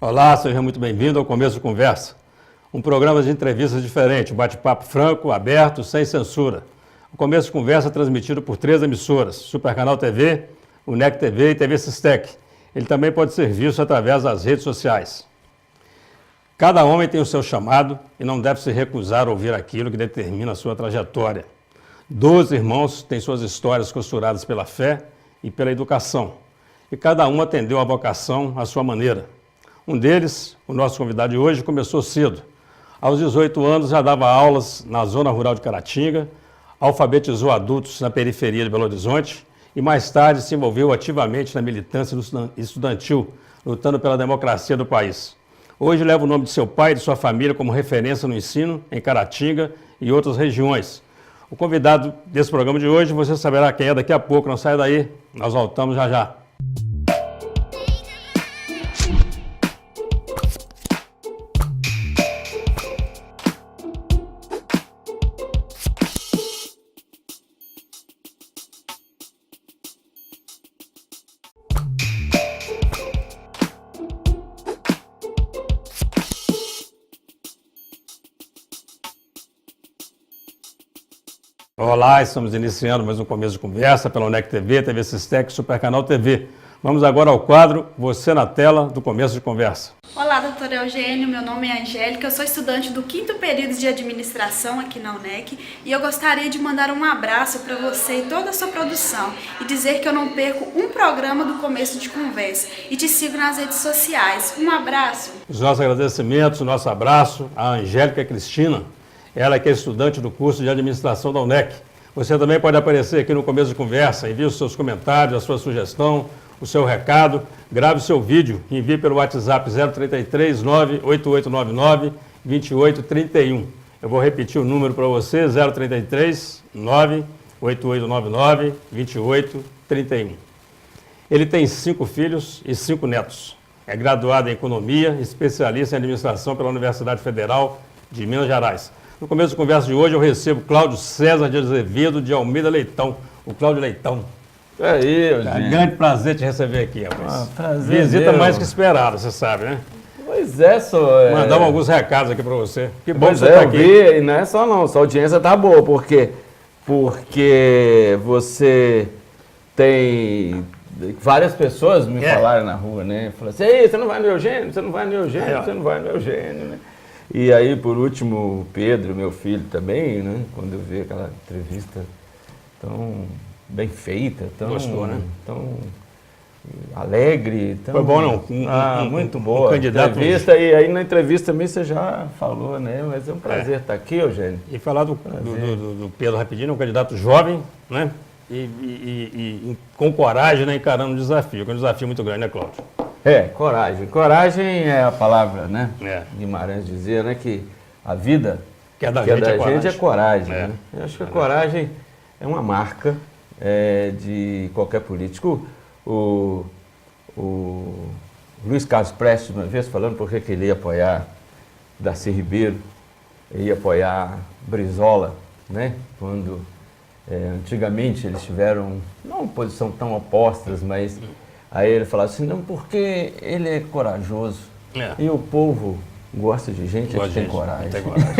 Olá, seja muito bem-vindo ao Começo de Conversa, um programa de entrevistas diferente, um bate-papo franco, aberto, sem censura. O Começo de Conversa é transmitido por 3 emissoras, Supercanal TV, UNEC TV e TV Sistec. Ele também pode ser visto através das redes sociais. Cada homem tem o seu chamado e não deve se recusar a ouvir aquilo que determina a sua trajetória. 12 irmãos têm suas histórias costuradas pela fé e pela educação, e cada um atendeu a vocação à sua maneira. Um deles, o nosso convidado de hoje, começou cedo. Aos 18 anos já dava aulas na zona rural de Caratinga, alfabetizou adultos na periferia de Belo Horizonte e mais tarde se envolveu ativamente na militância estudantil, lutando pela democracia do país. Hoje leva o nome de seu pai e de sua família como referência no ensino em Caratinga e outras regiões. O convidado desse programa de hoje, você saberá quem é daqui a pouco, não saia daí, nós voltamos já já. Olá, estamos iniciando mais um Começo de Conversa pela UNEC TV, TV Sistec, Supercanal TV. Vamos agora ao quadro Você na Tela do Começo de Conversa. Olá, doutor Eugênio, meu nome é Angélica, eu sou estudante do 5º período de administração aqui na UNEC e eu gostaria de mandar um abraço para você e toda a sua produção e dizer que eu não perco um programa do Começo de Conversa e te sigo nas redes sociais. Um abraço! Os nossos agradecimentos, o nosso abraço à Angélica Cristina, ela que é estudante do curso de administração da UNEC. Você também pode aparecer aqui no Começo de Conversa, envie os seus comentários, a sua sugestão, o seu recado, grave o seu vídeo e envie pelo WhatsApp 033 98899 2831. Eu vou repetir o número para você, 033 98899 2831. Ele tem 5 filhos e 5 netos. É graduado em Economia, especialista em Administração pela Universidade Federal de Minas Gerais. No Começo de Conversa de hoje eu recebo Cláudio César de Azevedo de Almeida Leitão, o Cláudio Leitão. É aí, É um grande prazer te receber aqui, rapaz. Prazer Visita meu. mais que esperada, você sabe, né? Pois é, Mandamos alguns recados aqui para você. Que bom Pois que você é, está eu aqui. vi, e não é só não, sua audiência tá boa, porque você tem várias pessoas me falaram na rua, né? Falaram assim, ei, você não vai no Eugênio, você não vai no Eugênio, você não vai no Eugênio, né? E aí, por último, o Pedro, meu filho também, né? Quando eu vi aquela entrevista tão bem feita, tão, Gostou, né? tão alegre. Tão, Foi bom, não? Muito boa. Um candidato. Entrevista, e aí na entrevista também você já falou, né? Mas é um prazer estar aqui, Eugênio. E falar do Pedro rapidinho, um candidato jovem, né? E com coragem, né? Encarando o desafio, que é um desafio muito grande, né, Cláudio? Coragem. Coragem é a palavra, né? É. Guimarães dizia, né? Que a vida Que é da que é gente, da é coragem. gente é coragem. É. Né? Eu acho que a coragem é uma marca de qualquer político. O Luiz Carlos Prestes, uma vez falando por que ele ia apoiar Darcy Ribeiro, ia apoiar Brizola, né? Quando antigamente eles tiveram, não posição tão opostas, mas aí ele falava assim, não, porque ele é corajoso e o povo gosta de gente que tem coragem. Tem coragem.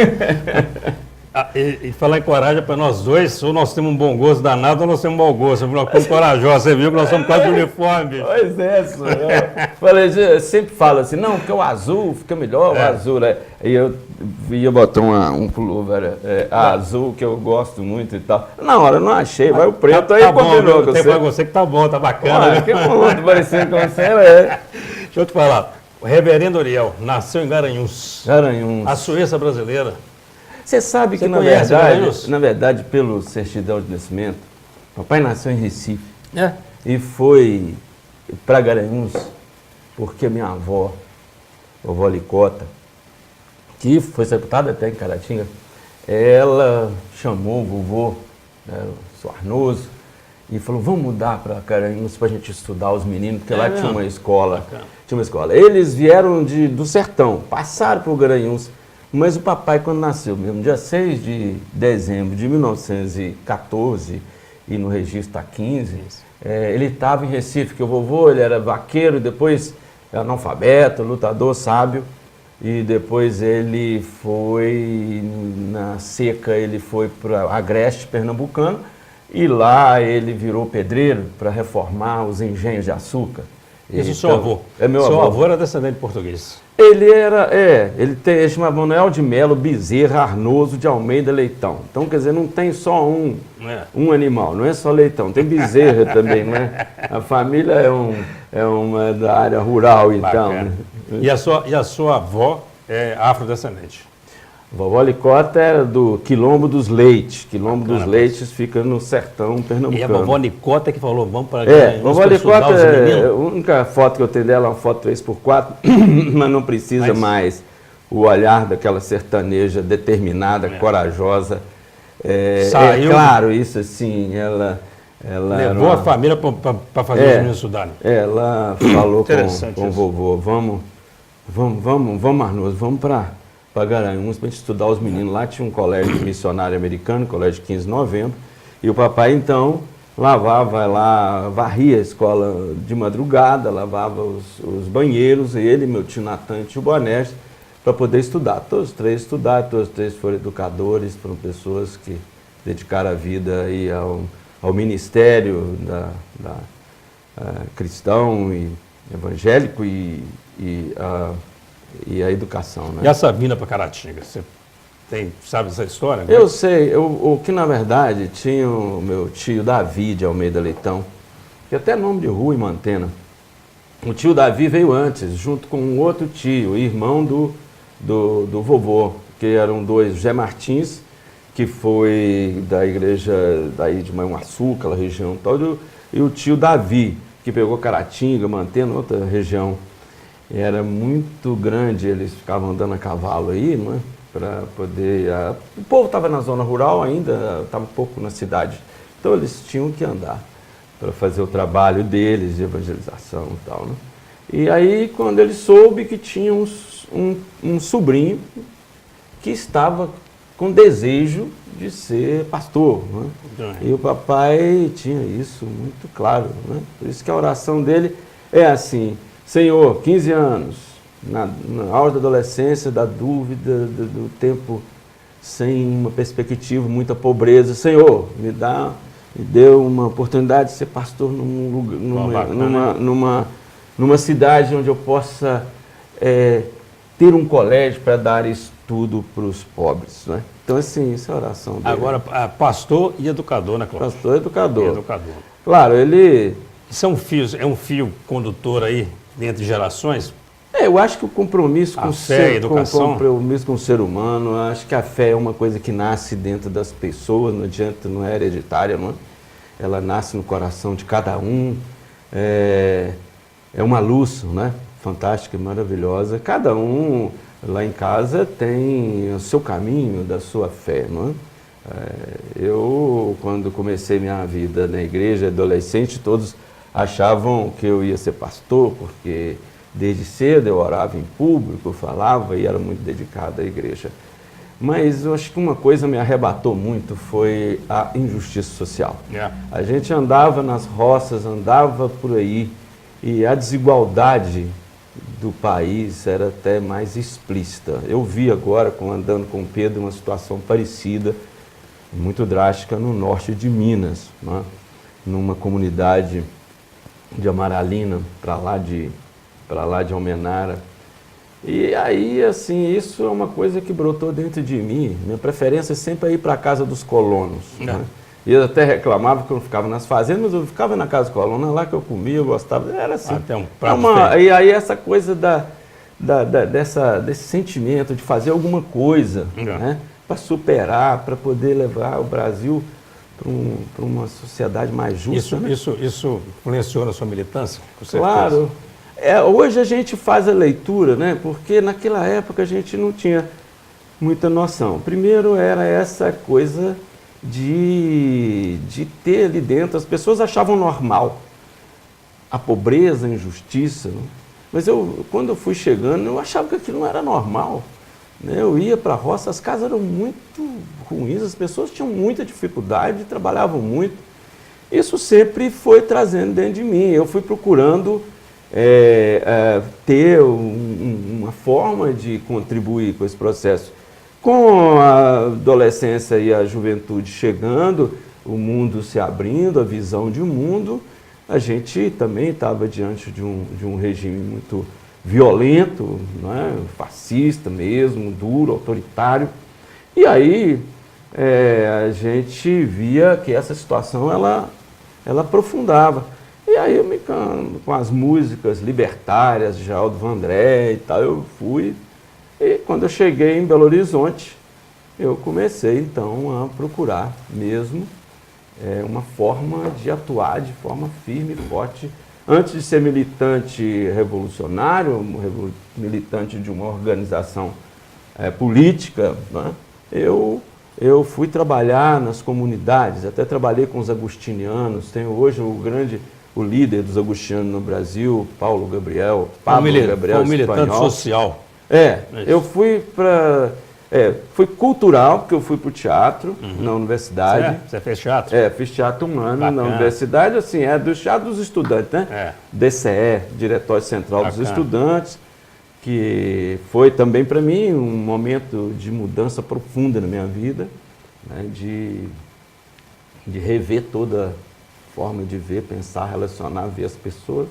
E falar em coragem para nós dois, ou nós temos um bom gosto danado, ou nós temos um mau gosto. Nós somos corajosos, você viu que nós somos quase de uniforme. Pois é, senhor. Eu sempre falo assim, não, porque o azul fica melhor, o azul, né? E eu ia botar um pullover azul, que eu gosto muito e tal. Na hora eu não achei, vai o preto, aí combinou com você. você. Você que tá bom, tá bacana. Ah, que bom, tô parecendo com você, né? Deixa eu te falar, o reverendo Uriel nasceu em Garanhuns, Garanhuns. a Suíça brasileira. Você sabe que, Você na conhece Garanhuns? verdade, pelo certidão de nascimento, papai nasceu em Recife É. e foi para Garanhuns porque minha avó, vovó Licota, que foi sepultada até em Caratinga, ela chamou o vovô, o seu Arnoso, e falou, vamos mudar para Garanhuns para a gente estudar os meninos, porque lá mesmo? tinha uma escola. Bacana. Tinha uma escola. Eles vieram do sertão, passaram por Garanhuns, mas o papai, quando nasceu mesmo, dia 6 de dezembro de 1914, e no registro está 15, ele estava em Recife, que o vovô ele era vaqueiro, depois analfabeto, lutador, sábio. E depois ele foi, na seca, ele foi para Agreste, pernambucano, e lá ele virou pedreiro para reformar os engenhos de açúcar. Isso, seu avô. É meu avô. Seu avô era descendente de português. Ele chamava Manuel de Melo Bezerra Arnoso de Almeida Leitão. Então, quer dizer, não tem só um animal, não é só leitão, tem bezerra também, não é? A família é uma da área rural, então. Né? E a sua avó é afrodescendente? Vovó Licota era do Quilombo dos Leites. Quilombo dos Leites fica no sertão pernambucano. E a vovó Nicota que falou, vamos para vovó Licota, a única foto que eu tenho dela é uma foto 3x4, mas não precisa mais o olhar daquela sertaneja determinada, corajosa. Saiu, claro, isso assim, ela levou a família para fazer os meninos estudarem. Ela falou com o vovô, vamos Arnoso, vamos para Garanhuns para a gente estudar os meninos. Lá tinha um colégio missionário americano, colégio 15 de novembro, e o papai então varria a escola de madrugada, lavava os banheiros, ele, meu tio Natan e tio Boneste, para poder estudar. Todos os três estudaram, todos os três foram educadores, foram pessoas que dedicaram a vida aí ao ministério cristão e evangélico e a educação. Né? E essa vinda para Caratinga, você sabe essa história? Né? Eu sei, o que na verdade tinha o meu tio Davi de Almeida Leitão, que até nome de rua em Mantena. O tio Davi veio antes, junto com um outro tio, irmão do vovô, que eram dois, José Martins, que foi da igreja daí de Manhuaçu, aquela região tal, e o tio Davi, que pegou Caratinga, Mantena, outra região. E era muito grande, eles ficavam andando a cavalo aí, não é? Para poder... O povo estava na zona rural ainda, estava um pouco na cidade. Então eles tinham que andar para fazer o trabalho deles de evangelização e tal, né? E aí, quando ele soube que tinha um sobrinho que estava com desejo de ser pastor, né? E o papai tinha isso muito claro, né? Por isso que a oração dele é assim: Senhor, 15 anos, na hora da adolescência, da dúvida, do tempo sem uma perspectiva, muita pobreza. Senhor, me deu uma oportunidade de ser pastor numa cidade onde eu possa ter um colégio para dar estudo para os pobres. Né? Então, assim, isso é a oração dele. Agora, pastor e educador, né, Cláudio? Pastor e educador. Educador. Claro, ele... Isso é um fio condutor aí, dentro de gerações? Eu acho que o compromisso com o ser humano, eu acho que a fé é uma coisa que nasce dentro das pessoas, não adianta, não é hereditária, não é? Ela nasce no coração de cada um, é uma luz, né? Fantástica, maravilhosa. Cada um lá em casa tem o seu caminho, da sua fé, não é? Eu, quando comecei minha vida na igreja, adolescente, todos achavam que eu ia ser pastor, porque desde cedo eu orava em público, falava e era muito dedicado à igreja. Mas eu acho que uma coisa me arrebatou muito foi a injustiça social. A gente andava nas roças, andava por aí, e a desigualdade do país era até mais explícita. Eu vi agora, andando com o Pedro, uma situação parecida, muito drástica, no norte de Minas, né? Numa comunidade de Amaralina, para lá de Almenara. E aí, assim, isso é uma coisa que brotou dentro de mim. Minha preferência sempre é ir para a casa dos colonos. Né? E eu até reclamava que eu não ficava nas fazendas, mas eu ficava na casa dos colonos, lá que eu comia, eu gostava, era assim. Até um prato e aí essa coisa desse sentimento de fazer alguma coisa, né? Para superar, para poder levar o Brasil para uma sociedade mais justa. Isso influenciou na sua militância? Com certeza. Claro. Hoje a gente faz a leitura, né? Porque naquela época a gente não tinha muita noção. Primeiro era essa coisa de ter ali dentro, as pessoas achavam normal a pobreza, a injustiça, né? Mas quando eu fui chegando, eu achava que aquilo não era normal. Eu ia para a roça, as casas eram muito ruins, as pessoas tinham muita dificuldade, trabalhavam muito. Isso sempre foi trazendo dentro de mim. Eu fui procurando ter uma forma de contribuir com esse processo. Com a adolescência e a juventude chegando, o mundo se abrindo, a visão de mundo, a gente também estava diante de um regime muito violento, né, fascista mesmo, duro, autoritário. E aí a gente via que essa situação ela aprofundava. E aí eu com as músicas libertárias de Geraldo Vandré e tal, eu fui. E quando eu cheguei em Belo Horizonte, eu comecei então a procurar mesmo uma forma de atuar de forma firme e forte. Antes de ser militante revolucionário, militante de uma organização política, né, eu fui trabalhar nas comunidades, até trabalhei com os agustinianos. Tenho hoje o líder dos agustinianos no Brasil, Pablo Gabriel Um militante social. Eu fui fui cultural, porque eu fui para o teatro na universidade. Você fez teatro? Fiz teatro 1 ano na universidade, assim, do teatro dos estudantes, né? DCE, Diretório Central dos Estudantes, que foi também para mim um momento de mudança profunda na minha vida, né? De rever toda a forma de ver, pensar, relacionar, ver as pessoas,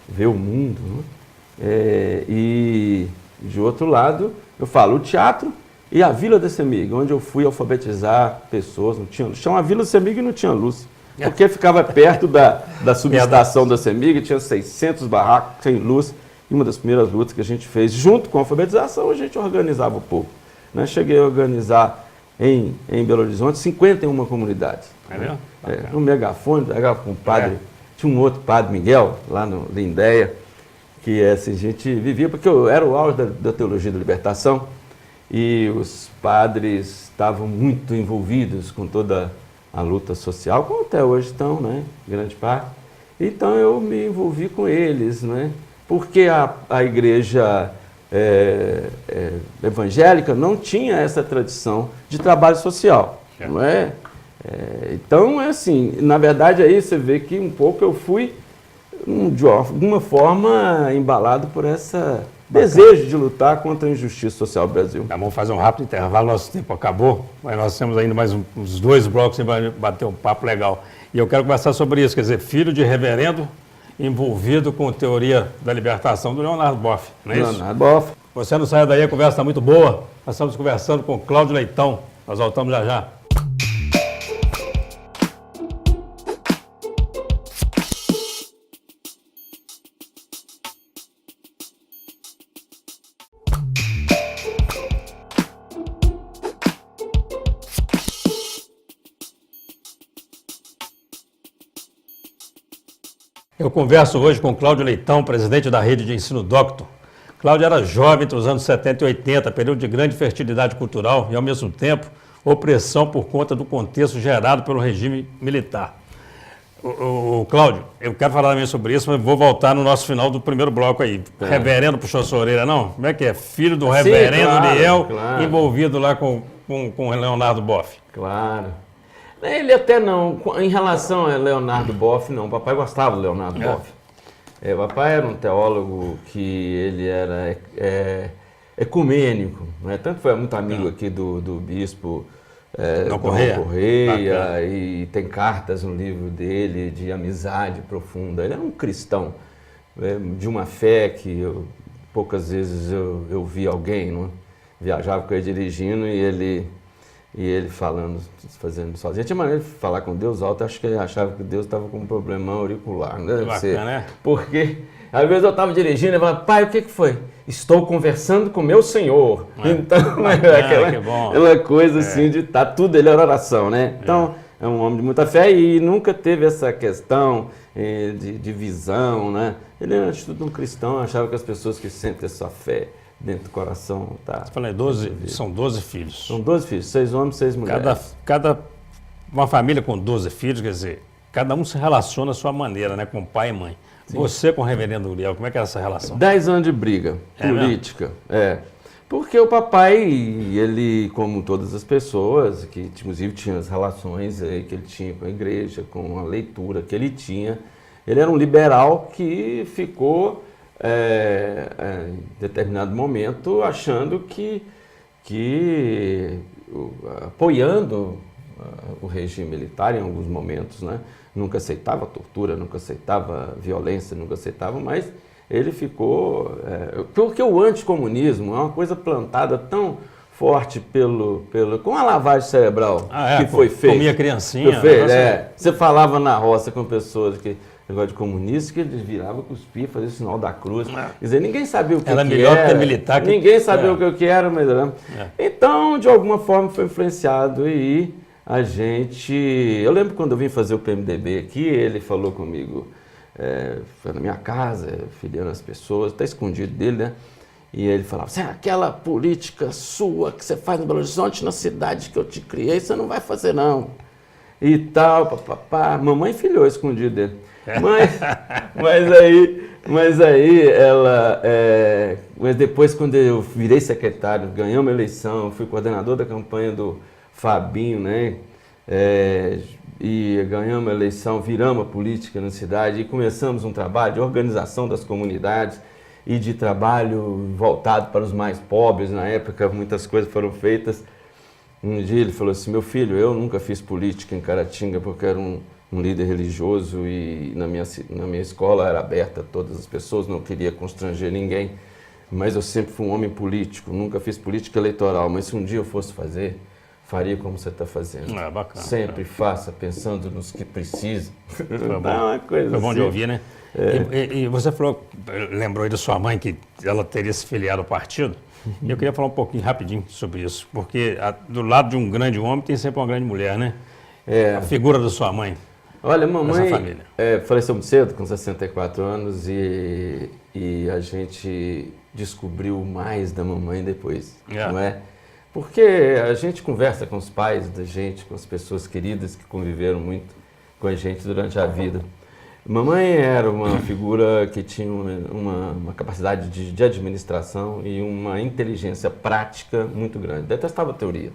ver o mundo, né? E de outro lado, eu falo o teatro e a Vila da Semig, onde eu fui alfabetizar pessoas. Chama a Vila da Semig e não tinha luz, porque ficava perto da subestação da Semig, tinha 600 barracos sem luz. E uma das primeiras lutas que a gente fez, junto com a alfabetização, a gente organizava o povo, né? Cheguei a organizar em Belo Horizonte 51 comunidades. É mesmo? No megafone, pegava com o padre, tinha um outro padre Miguel, lá no Lindéia, que assim, a gente vivia, porque eu era o auge da teologia da libertação, e os padres estavam muito envolvidos com toda a luta social, como até hoje estão, né, grande parte. Então eu me envolvi com eles, né, porque a igreja evangélica não tinha essa tradição de trabalho social, não é? Então, assim, na verdade aí você vê que um pouco eu fui de alguma forma embalado por esse desejo de lutar contra a injustiça social do Brasil. Vamos fazer um rápido intervalo, nosso tempo acabou, mas nós temos ainda mais uns 2 blocos para bater um papo legal. E eu quero conversar sobre isso, quer dizer, filho de reverendo envolvido com a teoria da libertação do Leonardo Boff, não é isso? Leonardo Boff. Você não sai daí, a conversa está muito boa. Nós estamos conversando com Cláudio Leitão. Nós voltamos já já. Eu converso hoje com Cláudio Leitão, presidente da Rede de Ensino Docto. Cláudio era jovem entre os anos 70 e 80, período de grande fertilidade cultural e, ao mesmo tempo, opressão por conta do contexto gerado pelo regime militar. Cláudio, eu quero falar também sobre isso, mas vou voltar no nosso final do primeiro bloco aí. Reverendo puxou sua orelha, não? Como é que é? Filho do reverendo Liel, envolvido lá com Leonardo Boff. Claro. Ele até não, em relação a Leonardo Boff, não. O papai gostava do Leonardo Boff. O papai era um teólogo que ele era ecumênico, né? Tanto foi muito amigo aqui do bispo Dom Correia, e tem cartas no livro dele de amizade profunda. Ele era um cristão, de uma fé que poucas vezes eu vi alguém, não? Viajava com ele dirigindo e ele falando, fazendo sozinho. Tinha maneira de falar com Deus alto, acho que ele achava que Deus estava com um problemão auricular. Não deve ser. Né? Porque às vezes eu estava dirigindo e falava, pai, o que foi? Estou conversando com meu Senhor. Então, aquela coisa assim de tá tudo, ele era oração, né? Então, é um homem de muita fé e nunca teve essa questão de visão, né? Ele era de um cristão, achava que as pessoas que sentem a sua fé dentro do coração, tá? Você fala, são 12 filhos. São 12 filhos, 6 homens, 6 mulheres. Uma família com 12 filhos, quer dizer, cada um se relaciona à sua maneira, né? Com pai e mãe. Sim. Você com o reverendo Uriel, como é que é essa relação? 10 anos de briga política. Porque o papai, ele, como todas as pessoas, que inclusive tinha as relações que ele tinha com a igreja, com a leitura que ele tinha, Ele era um liberal que ficou, em determinado momento, achando que apoiando o regime militar em alguns momentos, né? Nunca aceitava tortura, nunca aceitava violência, nunca aceitava, mas ele ficou... porque o anticomunismo é uma coisa plantada tão forte com a lavagem cerebral que foi feita. Comia criancinha. Você falava na roça com pessoas que negócio de comunista, que eles viravam cuspir, faziam o sinal da cruz. Quer dizer, ninguém sabia o que era. Melhor ter militar que... Ninguém sabia o que era, mas era... Então, de alguma forma, foi influenciado e a gente... Eu lembro quando eu vim fazer o PMDB aqui, ele falou comigo, foi na minha casa, filiando as pessoas, está escondido dele, né? E ele falava assim, aquela política sua que você faz no Belo Horizonte, na cidade que eu te criei, você não vai fazer não. E tal, papapá. Mamãe filhou escondido dele. Mas aí ela... mas depois, quando eu virei secretário, ganhamos a eleição, fui coordenador da campanha do Fabinho, né? E ganhamos a eleição, viramos a política na cidade e começamos um trabalho de organização das comunidades e de trabalho voltado para os mais pobres. Na época, muitas coisas foram feitas. Um dia ele falou assim, meu filho, eu nunca fiz política em Caratinga porque era um líder religioso e na minha escola era aberta a todas as pessoas, não queria constranger ninguém, mas eu sempre fui um homem político, nunca fiz política eleitoral, mas se um dia eu fosse fazer, faria como você está fazendo. Bacana. Sempre faça pensando nos que precisam. Foi bom assim. De ouvir, né? E você falou, lembrou aí da sua mãe que ela teria se filiado ao partido. E eu queria falar um pouquinho rapidinho sobre isso, porque do lado de um grande homem tem sempre uma grande mulher, né? A figura da sua mãe. Olha, mamãe faleceu muito cedo, com 64 anos, e a gente descobriu mais da mamãe depois, não é? Porque a gente conversa com os pais da gente, com as pessoas queridas que conviveram muito com a gente durante a vida. Mamãe era uma figura que tinha uma capacidade de administração e uma inteligência prática muito grande. Detestava teoria.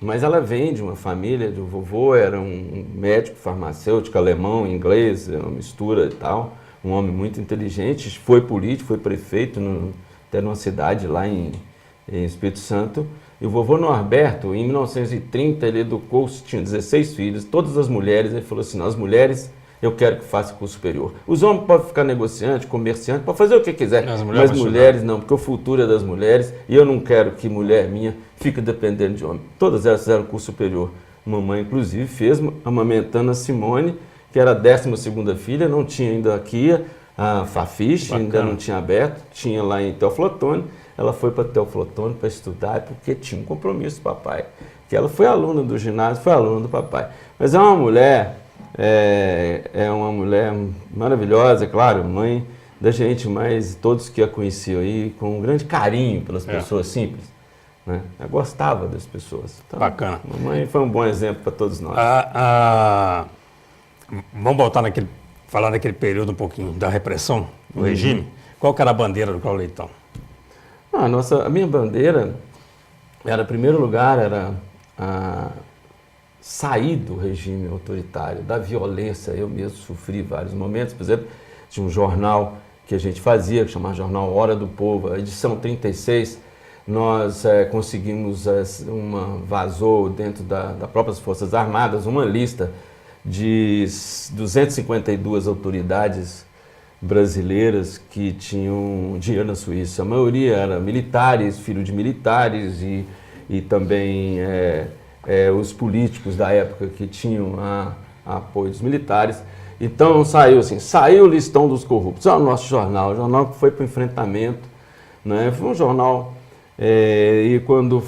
Mas ela vem de uma família, o vovô era um médico farmacêutico alemão, inglês, uma mistura e tal. Um homem muito inteligente, foi político, foi prefeito até numa cidade lá em Espírito Santo. E o vovô Norberto, em 1930, ele educou, tinha 16 filhos, todas as mulheres, ele falou assim, as mulheres eu quero que faça curso superior. Os homens podem ficar negociante, comerciante, pode fazer o que quiser, mas mulheres não, porque o futuro é das mulheres e eu não quero que mulher minha fique dependendo de homem. Todas elas fizeram curso superior. Mamãe, inclusive, fez amamentando a Simone, que era a 12ª filha, não tinha ainda aqui a Fafiche, ainda não tinha aberto, tinha lá em Teoflotone. Ela foi para Teoflotone para estudar porque tinha um compromisso do papai. Que ela foi aluna do ginásio, foi aluna do papai. Mas é uma mulher... É uma mulher maravilhosa, claro, mãe da gente, mas todos que a conheciam aí, com um grande carinho pelas pessoas simples, né? Eu gostava das pessoas. Então, bacana. Mamãe foi um bom exemplo para todos nós. Vamos voltar falar naquele período um pouquinho da repressão do regime. Qual que era a bandeira do Cláudio Leitão? A minha bandeira era, em primeiro lugar, sair do regime autoritário, da violência. Eu mesmo sofri vários momentos, por exemplo, tinha um jornal que a gente fazia, que chamava Jornal Hora do Povo, a edição 36, nós conseguimos, vazou dentro das próprias Forças Armadas uma lista de 252 autoridades brasileiras que tinham dinheiro na Suíça. A maioria era militares, filho de militares e também... os políticos da época que tinham apoio dos militares. Então saiu o listão dos corruptos. É o nosso jornal, o jornal que foi para o enfrentamento, né? Foi um jornal, e quando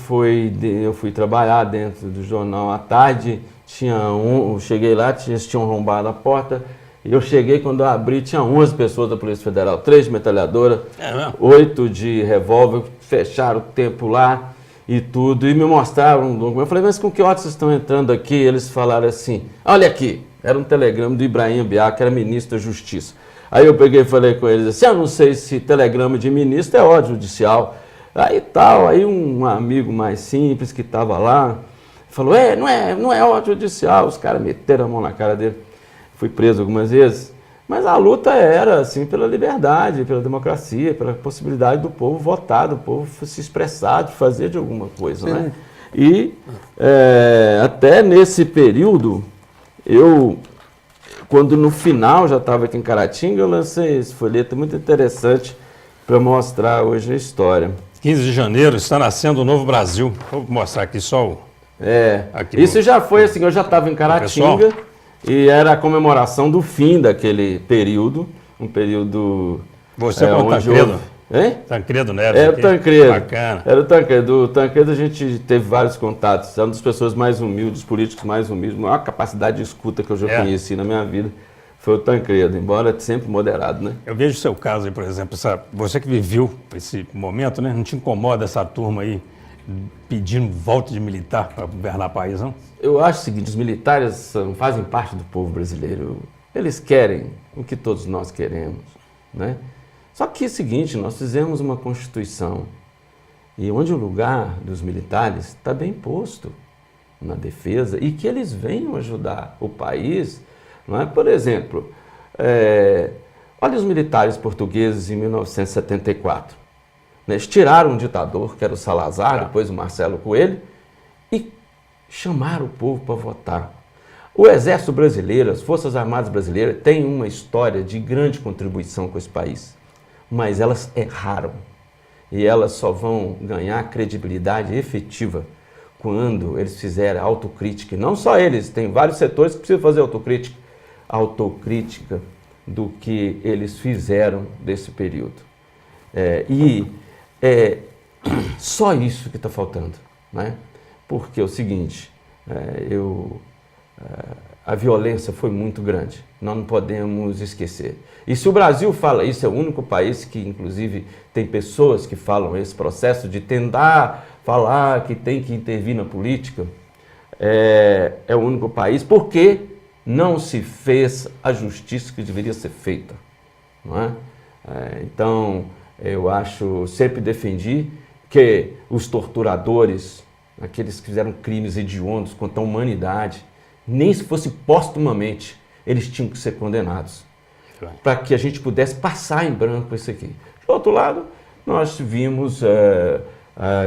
eu fui trabalhar dentro do jornal à tarde, eu cheguei lá, tinham arrombado a porta, e eu cheguei, quando eu abri, tinha 11 pessoas da Polícia Federal, 3 de metralhadora, 8 de revólver, fecharam o tempo lá, e tudo, e me mostraram um documento. Eu falei, mas com que ordem vocês estão entrando aqui? Eles falaram assim, olha aqui, era um telegrama do Ibrahim Biá, que era ministro da Justiça. Aí eu peguei e falei com eles assim, eu não sei se telegrama de ministro é ordem judicial. Aí um amigo mais simples que estava lá, falou, não é ordem judicial. Os caras meteram a mão na cara dele. Fui preso algumas vezes, Mas a luta era, assim, pela liberdade, pela democracia, pela possibilidade do povo votar, do povo se expressar, de fazer de alguma coisa, né? E até nesse período, quando no final já estava aqui em Caratinga, eu lancei esse folheto muito interessante para mostrar hoje a história. 15 de janeiro, está nascendo o novo Brasil. Vou mostrar aqui só o... aqui isso já foi assim, eu já estava em Caratinga e era a comemoração do fim daquele período, um período... Você com o Tancredo? Hein? Tancredo Neves. Era o Tancredo. Bacana. Era o Tancredo. O Tancredo a gente teve vários contatos. É uma das pessoas mais humildes, políticos mais humildes. A maior capacidade de escuta que eu já conheci na minha vida foi o Tancredo, embora sempre moderado, né? Eu vejo o seu caso aí, por exemplo, você que viveu esse momento, né? Não te incomoda essa turma aí pedindo volta de militar para governar o país, não? Eu acho o seguinte, os militares fazem parte do povo brasileiro. Eles querem o que todos nós queremos, né? Só que é o seguinte, nós fizemos uma Constituição e onde o lugar dos militares está bem posto na defesa e que eles venham ajudar o país, não é? Por exemplo, olha os militares portugueses em 1974. Né? Eles tiraram um ditador, que era o Salazar, depois o Marcelo Coelho, e chamaram o povo para votar. O Exército Brasileiro, as Forças Armadas Brasileiras, têm uma história de grande contribuição com esse país. Mas elas erraram e elas só vão ganhar credibilidade efetiva quando eles fizerem autocrítica. E não só eles, tem vários setores que precisam fazer autocrítica do que eles fizeram desse período. Só isso que está faltando, né? Porque é o seguinte, a violência foi muito grande, nós não podemos esquecer. E se o Brasil fala isso, é o único país que, inclusive, tem pessoas que falam esse processo de tentar falar que tem que intervir na política, é o único país porque não se fez a justiça que deveria ser feita, não é? Então, eu sempre defendi que os torturadores, aqueles que fizeram crimes hediondos contra a humanidade, nem se fosse postumamente, eles tinham que ser condenados, para que a gente pudesse passar em branco isso aqui. Do outro lado, nós vimos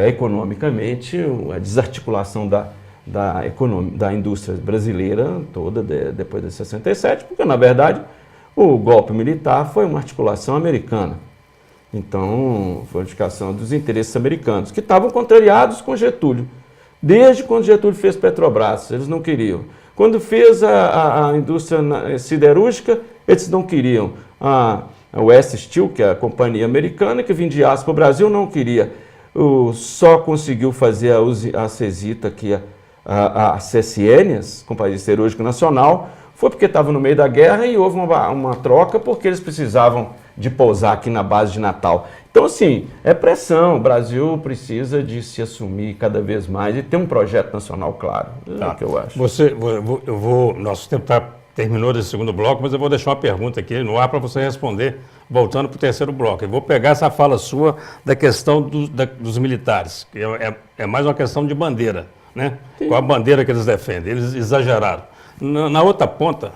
economicamente a desarticulação da indústria brasileira toda depois de 67, porque na verdade o golpe militar foi uma articulação americana. Então, foi uma articulação dos interesses americanos, que estavam contrariados com Getúlio. Desde quando Getúlio fez Petrobras, eles não queriam. Quando fez a indústria siderúrgica, eles não queriam. A US Steel, que é a companhia americana, que vendia aço para o Brasil, não queria. Só conseguiu fazer a Cesita, que é a CSN, Companhia Siderúrgica Nacional, foi porque estava no meio da guerra e houve uma troca porque eles precisavam de pousar aqui na base de Natal. Então, assim, é pressão. O Brasil precisa de se assumir cada vez mais e ter um projeto nacional claro. É o que eu acho. Nosso tempo terminou desse segundo bloco, mas eu vou deixar uma pergunta aqui no ar para você responder, voltando para o terceiro bloco. Eu vou pegar essa fala sua da questão dos militares, que é mais uma questão de bandeira, né? Qual a bandeira que eles defendem? Eles exageraram. Na outra ponta,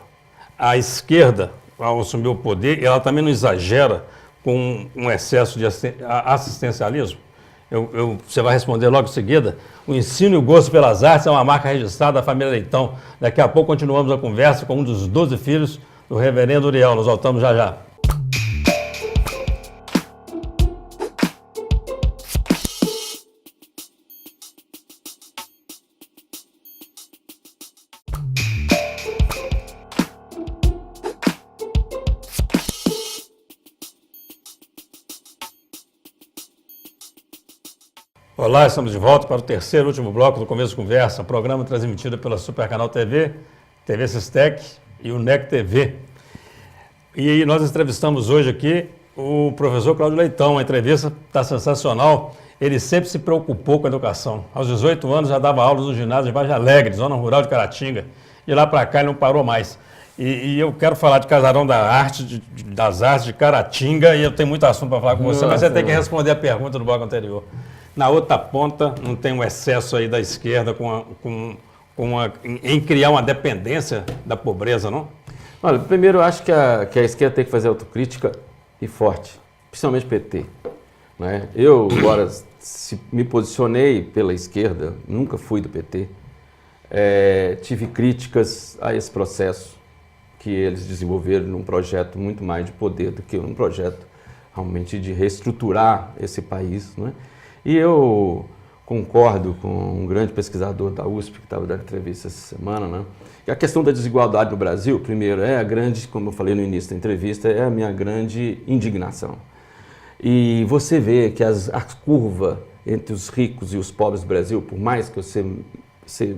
a esquerda, ao assumir o poder, ela também não exagera com um excesso de assistencialismo? Você vai responder logo em seguida. O ensino e o gosto pelas artes é uma marca registrada da família Leitão. Daqui a pouco continuamos a conversa com um dos 12 filhos do reverendo Uriel. Nós voltamos já já. Olá, estamos de volta para o terceiro e último bloco do Começo Conversa, programa transmitido pela Supercanal TV, TV Sistec e o NEC TV. E nós entrevistamos hoje aqui o professor Cláudio Leitão. A entrevista está sensacional. Ele sempre se preocupou com a educação. Aos 18 anos já dava aulas no ginásio de Vargem Alegre, zona rural de Caratinga. De lá para cá ele não parou mais. E eu quero falar de Casarão das Artes de Caratinga e eu tenho muito assunto para falar com você, mas você tem que responder a pergunta do bloco anterior. Na outra ponta, não tem um excesso aí da esquerda em criar uma dependência da pobreza, não? Olha, primeiro eu acho que a esquerda tem que fazer autocrítica e forte, principalmente o PT. Né? Eu, agora, me posicionei pela esquerda, nunca fui do PT, tive críticas a esse processo que eles desenvolveram num projeto muito mais de poder do que um projeto realmente de reestruturar esse país. Né? E eu concordo com um grande pesquisador da USP que estava dando entrevista essa semana, né? E a questão da desigualdade no Brasil, primeiro, é a grande, como eu falei no início da entrevista, é a minha grande indignação. E você vê que a curva entre os ricos e os pobres do Brasil, por mais que você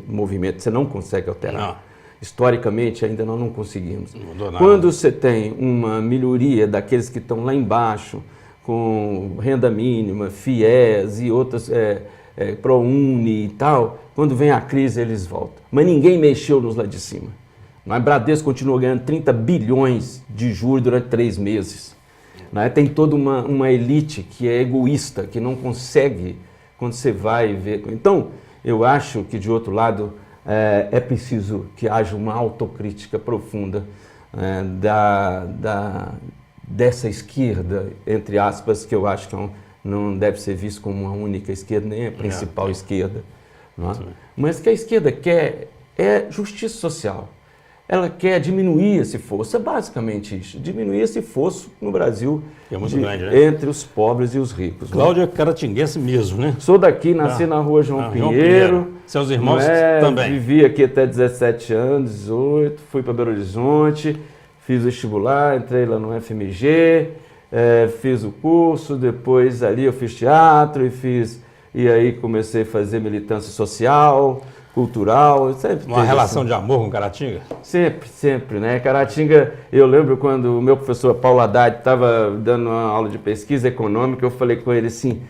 movimento, você não consegue alterar. Não. Historicamente, ainda não conseguimos. Não mudou nada. Quando você tem uma melhoria daqueles que estão lá embaixo, com renda mínima, FIES e outras, ProUni e tal, quando vem a crise eles voltam. Mas ninguém mexeu nos lá de cima. A Bradesco continuou ganhando 30 bilhões de juros durante 3 meses. Tem toda uma elite que é egoísta, que não consegue, quando você vai ver... Então, eu acho que, de outro lado, é preciso que haja uma autocrítica profunda dessa esquerda, entre aspas, que eu acho que não deve ser visto como uma única esquerda, nem a principal esquerda. Não é? Mas que a esquerda quer é justiça social. Ela quer diminuir esse fosso, é basicamente isso, diminuir esse fosso no Brasil é muito grande, né? Entre os pobres e os ricos. Cláudio é caratinguense mesmo, né? Sou daqui, nasci na rua João Pinheiro. Seus irmãos também. Vivi aqui até 17 anos, 18, fui para Belo Horizonte, fiz vestibular, entrei lá no FMG, fiz o curso, depois ali eu fiz teatro e aí comecei a fazer militância social, cultural. Sempre uma relação de amor com Caratinga? Sempre, sempre, né? Caratinga, eu lembro quando o meu professor Paulo Haddad estava dando uma aula de pesquisa econômica, eu falei com ele assim,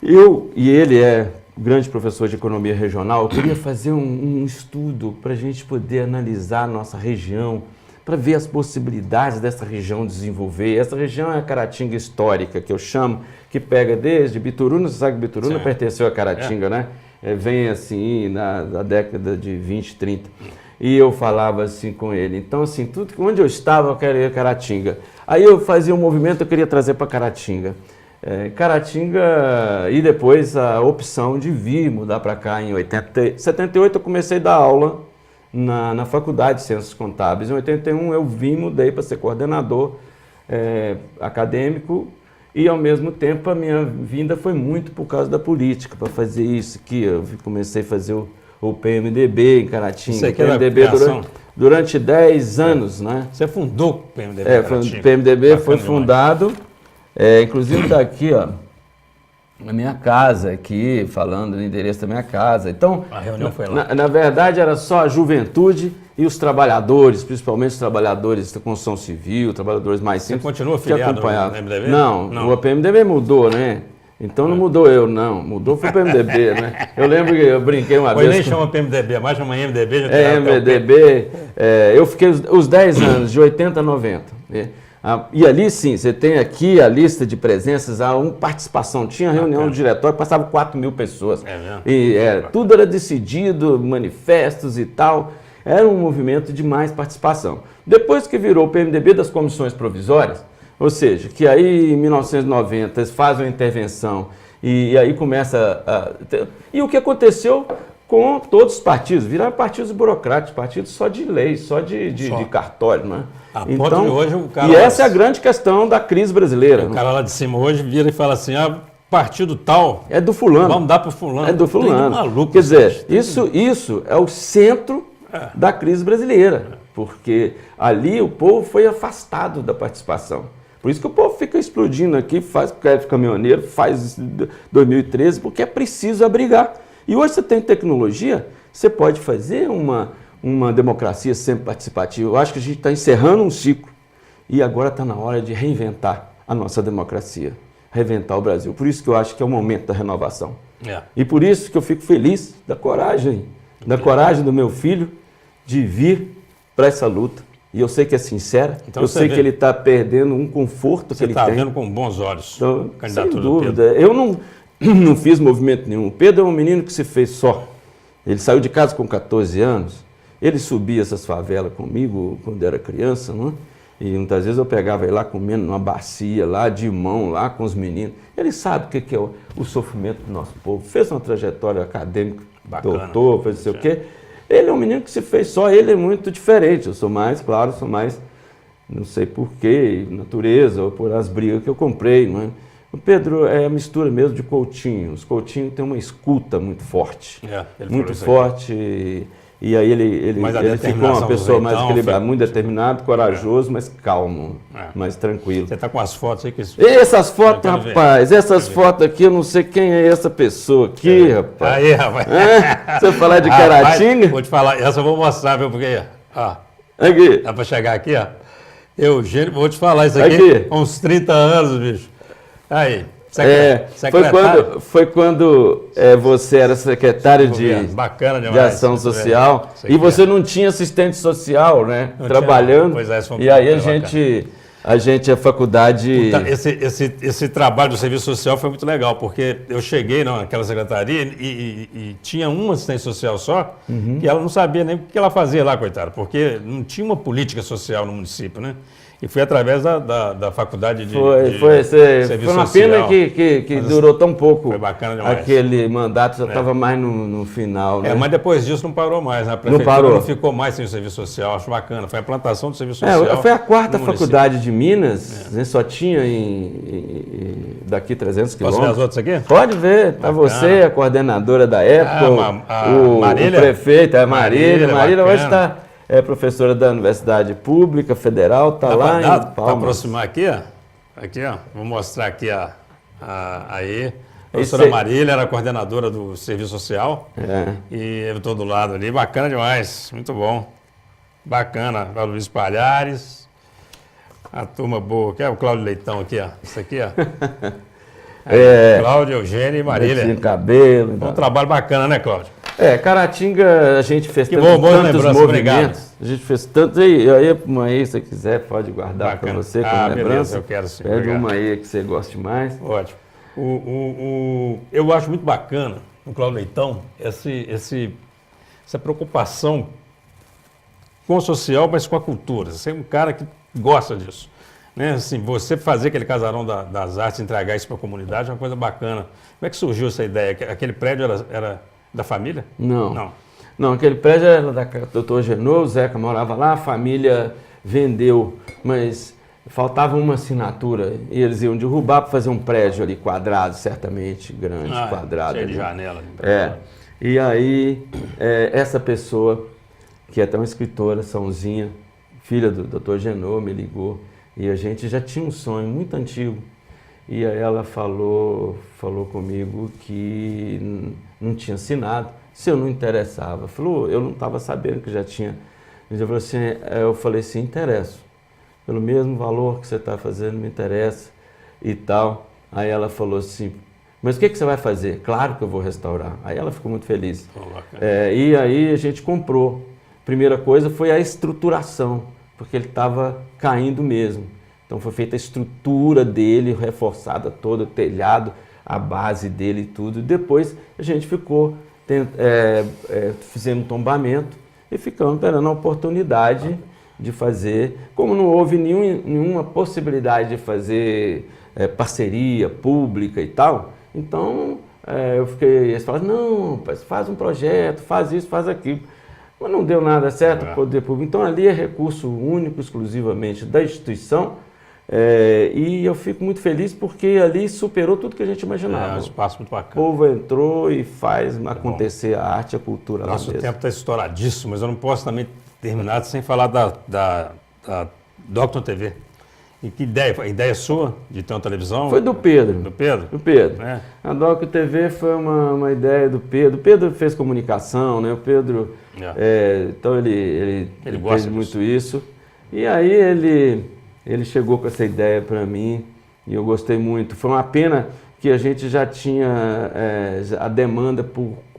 e ele é grande professor de economia regional, eu queria fazer um estudo para a gente poder analisar a nossa região, para ver as possibilidades dessa região desenvolver. Essa região é a Caratinga histórica, que eu chamo, que pega desde Bituruna, você sabe que Bituruna pertenceu a Caratinga, né? Vem assim na década de 20, 30. E eu falava assim com ele. Então, assim, tudo onde eu estava, eu queria Caratinga. Aí eu fazia um movimento, eu queria trazer para Caratinga. Caratinga, e depois a opção de vir mudar para cá em 78, eu comecei a dar aula na Faculdade de Ciências Contábeis. Em 81 eu mudei para ser coordenador acadêmico. E, ao mesmo tempo, a minha vinda foi muito por causa da política, para fazer isso aqui. Eu comecei a fazer o PMDB em Caratinga. Isso aqui o PMDB durante 10 anos, né? Você fundou o PMDB em Caratinga? O PMDB foi fundado, inclusive está aqui, ó, na minha casa, aqui, falando do endereço da minha casa. Então, a reunião foi lá. Na verdade, era só a juventude e os trabalhadores, principalmente os trabalhadores da construção civil, trabalhadores mais simples. Você continua afiliado no PMDB? Não, o PMDB mudou, né? Então não mudou eu, não. Mudou foi o PMDB, né? Eu lembro que eu brinquei uma vez... nem chama PMDB, mais chama MDB. MDB. Eu fiquei os 10 anos, de 80 a 90. Né? E ali sim, você tem aqui a lista de presenças, participação. Tinha reunião do diretório, passava 4 mil pessoas. E tudo era decidido, manifestos e tal. Era um movimento de mais participação. Depois que virou o PMDB das comissões provisórias, ou seja, que aí em 1990 eles fazem uma intervenção e aí começa E o que aconteceu com todos os partidos? Viraram partidos burocráticos, partidos só de lei, só de cartório, né? Então, hoje, o cara essa é a grande questão da crise brasileira. O cara lá de cima hoje vira e fala assim, partido tal... É do fulano. Vamos dar para o fulano. É do fulano. Maluco, quer dizer, isso é o centro da crise brasileira, porque ali o povo foi afastado da participação. Por isso que o povo fica explodindo aqui, faz greve caminhoneiro, faz 2013, porque é preciso abrigar. E hoje você tem tecnologia, você pode fazer uma democracia sempre participativa. Eu acho que a gente está encerrando um ciclo e agora está na hora de reinventar a nossa democracia, reinventar o Brasil. Por isso que eu acho que é o momento da renovação. E por isso que eu fico feliz da coragem do meu filho de vir para essa luta. E eu sei que é sincera, então, eu sei que ele está perdendo um conforto que ele tem. Você está vendo com bons olhos então, a candidatura sem dúvida. Eu não fiz movimento nenhum. O Pedro é um menino que se fez só. Ele saiu de casa com 14 anos Ele subia essas favelas comigo quando era criança, não é? E muitas vezes eu pegava ele lá comendo numa bacia, lá de mão, lá com os meninos. Ele sabe o que é o sofrimento do nosso povo. Fez uma trajetória acadêmica, Bacana, doutor, fez não sei o quê. Ele é um menino que se fez só, ele é muito diferente. Eu sou mais, claro, sou mais, não sei porquê, natureza, ou por as brigas que eu comprei, não é? O Pedro é a mistura mesmo de Coutinho. Os Coutinho tem uma escuta muito forte. Muito forte. E aí ele ficou uma pessoa mais equilibrada, muito determinado, corajoso, mas calmo, mais tranquilo. Você está com as fotos aí? Essas fotos, rapaz, essas fotos aqui, eu não sei quem é essa pessoa aqui, rapaz. Aí, rapaz. Você falar de Caratinga? Vou te falar, essa eu vou mostrar, viu, porque, ó, aqui. Dá para chegar aqui, ó. Eugênio, vou te falar isso aqui, há uns 30 anos, bicho. Aí. Foi quando você era secretário de Ação Social e você não tinha assistente social, né? Trabalhando. Pois é, e aí a faculdade... Esse trabalho do serviço social foi muito legal, porque eu cheguei naquela secretaria e tinha uma assistente social só, e ela não sabia nem o que ela fazia lá, coitada, porque não tinha uma política social no município, né? E foi através da faculdade de serviço foi uma social. Pena que durou tão pouco. Foi bacana demais. Aquele mandato já estava mais no final, né? Mas depois disso não parou mais, né? A prefeitura não ficou mais sem o serviço social, acho bacana. Foi a implantação do serviço social. Foi a quarta faculdade de Minas, né? Só tinha daqui 300 quilômetros. Posso ver as outras aqui? Pode ver, tá você, a coordenadora da época, o prefeito, a Marília. Marília hoje está... É professora da Universidade Pública Federal, está lá em Palmas. Para aproximar aqui, ó. Aqui, ó. Vou mostrar aqui aí. A professora Marília era coordenadora do Serviço Social. E eu estou do lado ali. Bacana demais. Muito bom. Bacana. O Luiz Palhares. A turma boa. Aqui é o Cláudio Leitão aqui, ó. Isso aqui, ó. Cláudio, Eugênio e Marília. Tinha cabelo. Um trabalho bacana, né, Cláudio? Caratinga, a gente fez tantos movimentos. Obrigado. A gente fez tantos. Aí uma aí, se você quiser, pode guardar para você como lembrança. Beleza, eu quero sim. Pega uma aí que você goste mais. Ótimo. Eu acho muito bacana no Cláudio Leitão essa preocupação com o social, mas com a cultura. Você é um cara que gosta disso. Né? Assim, você fazer aquele casarão das artes, entregar isso para a comunidade é uma coisa bacana. Como é que surgiu essa ideia? Aquele prédio era da família? Não, aquele prédio era da Dr. Genô, o Zeca morava lá, a família vendeu, mas faltava uma assinatura e eles iam derrubar para fazer um prédio ali, quadrado, certamente, grande, quadrado. Cheio de janela. E aí, essa pessoa, que é até uma escritora, Sãozinha, filha do Dr. Genô, me ligou e a gente já tinha um sonho muito antigo. E aí ela falou comigo que não tinha assinado, se eu não interessava. Falou, eu não estava sabendo que já tinha. Eu falei assim, interesso. Pelo mesmo valor que você está fazendo, me interessa e tal. Aí ela falou assim, mas o que você vai fazer? Claro que eu vou restaurar. Aí ela ficou muito feliz. E aí a gente comprou. Primeira coisa foi a estruturação, porque ele estava caindo mesmo. Então foi feita a estrutura dele, reforçada toda, o telhado, a base dele e tudo. E depois a gente ficou, fizemos um tombamento e ficamos esperando a oportunidade de fazer. Como não houve nenhuma possibilidade de fazer parceria pública e tal, então eles falaram, não, faz um projeto, faz isso, faz aquilo. Mas não deu nada certo para o poder público. Então ali é recurso único, exclusivamente da instituição. E eu fico muito feliz porque ali superou tudo que a gente imaginava. É um espaço muito bacana. O povo entrou e faz acontecer a arte, a cultura lá mesmo. Nosso tempo está estouradíssimo, mas eu não posso também terminar sem falar da Docton TV. E que ideia? A ideia sua de ter uma televisão? Foi do Pedro. Do Pedro? Do Pedro. A Docton TV foi uma ideia do Pedro. O Pedro fez comunicação, né? O Pedro, então ele fez muito isso. E aí ele chegou com essa ideia para mim e eu gostei muito. Foi uma pena que a gente já tinha a demanda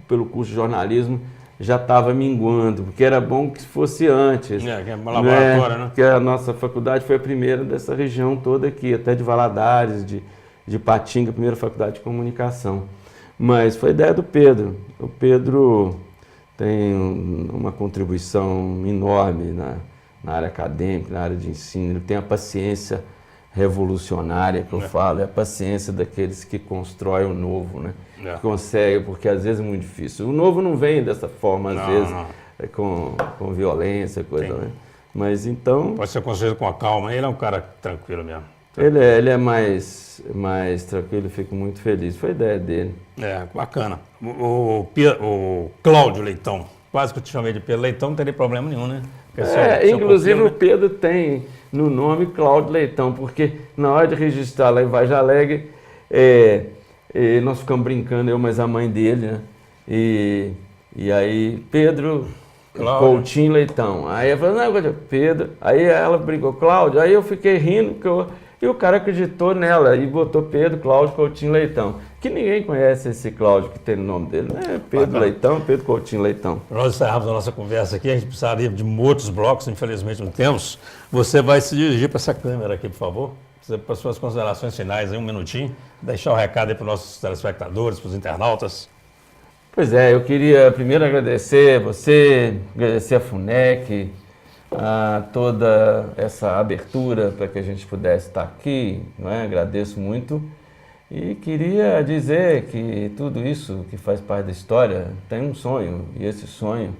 pelo curso de jornalismo já estava minguando, porque era bom que fosse antes. Que é uma laboratória, né? Porque a nossa faculdade foi a primeira dessa região toda aqui, até de Valadares, de Patinga, a primeira faculdade de comunicação. Mas foi ideia do Pedro. O Pedro tem uma contribuição enorme na área acadêmica, na área de ensino. Ele tem a paciência revolucionária que eu falo, é a paciência daqueles que constroem o novo, né? Que consegue, porque às vezes é muito difícil. O novo não vem dessa forma, às vezes, com violência, coisa, né? Mas então... Pode ser construído com a calma, ele é um cara tranquilo mesmo. Ele é mais tranquilo, eu fico muito feliz. Foi a ideia dele. É, bacana. O Cláudio Leitão, quase que eu te chamei de Pedro Leitão, não teria problema nenhum, né? Inclusive o Pedro tem no nome Cláudio Leitão, porque na hora de registrar lá em Vargem Alegre, nós ficamos brincando, eu mais a mãe dele, né? E aí, Pedro Cláudio. Coutinho Leitão. Aí eu falei, não, Pedro. Aí ela brincou, Cláudio. Aí eu fiquei rindo, e o cara acreditou nela e botou Pedro Cláudio Coutinho Leitão. Que ninguém conhece esse Cláudio que tem no nome dele, né? Pedro Leitão, Pedro Coutinho Leitão. Nós encerramos a nossa conversa aqui, a gente precisaria de muitos blocos, infelizmente não temos. Você vai se dirigir para essa câmera aqui, por favor, para suas considerações finais, aí, um minutinho, deixar o recado aí para os nossos telespectadores, para os internautas. Pois é, eu queria primeiro agradecer você, agradecer a FUNEC, a toda essa abertura para que a gente pudesse estar aqui, não é? Agradeço muito. E queria dizer que tudo isso que faz parte da história tem um sonho, e esse sonho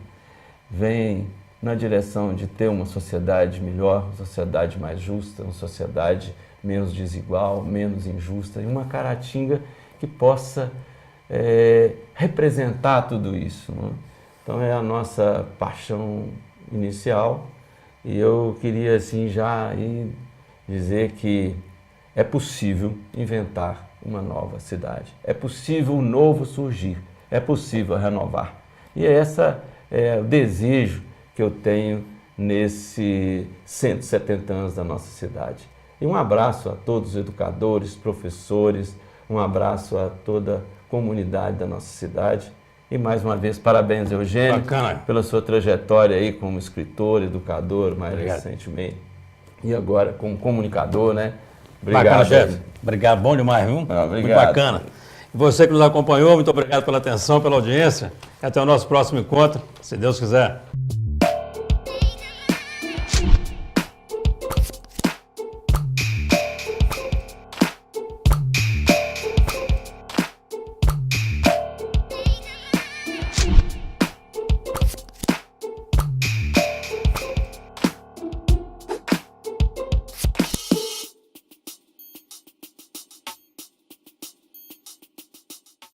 vem na direção de ter uma sociedade melhor, uma sociedade mais justa, uma sociedade menos desigual, menos injusta, e uma Caratinga que possa representar tudo isso, né? Então é a nossa paixão inicial, e eu queria assim já aí dizer que é possível inventar uma nova cidade. É possível um novo surgir, é possível renovar. E esse é o desejo que eu tenho nesses 170 anos da nossa cidade. E um abraço a todos os educadores, professores, um abraço a toda a comunidade da nossa cidade. E mais uma vez, parabéns, Eugênio, pela sua trajetória aí como escritor, educador, mais recentemente. E agora como comunicador, né? Obrigado, bacana, chefe. Obrigado, bom demais, viu? Obrigado. Muito bacana. E você que nos acompanhou, muito obrigado pela atenção, pela audiência. Até o nosso próximo encontro, se Deus quiser.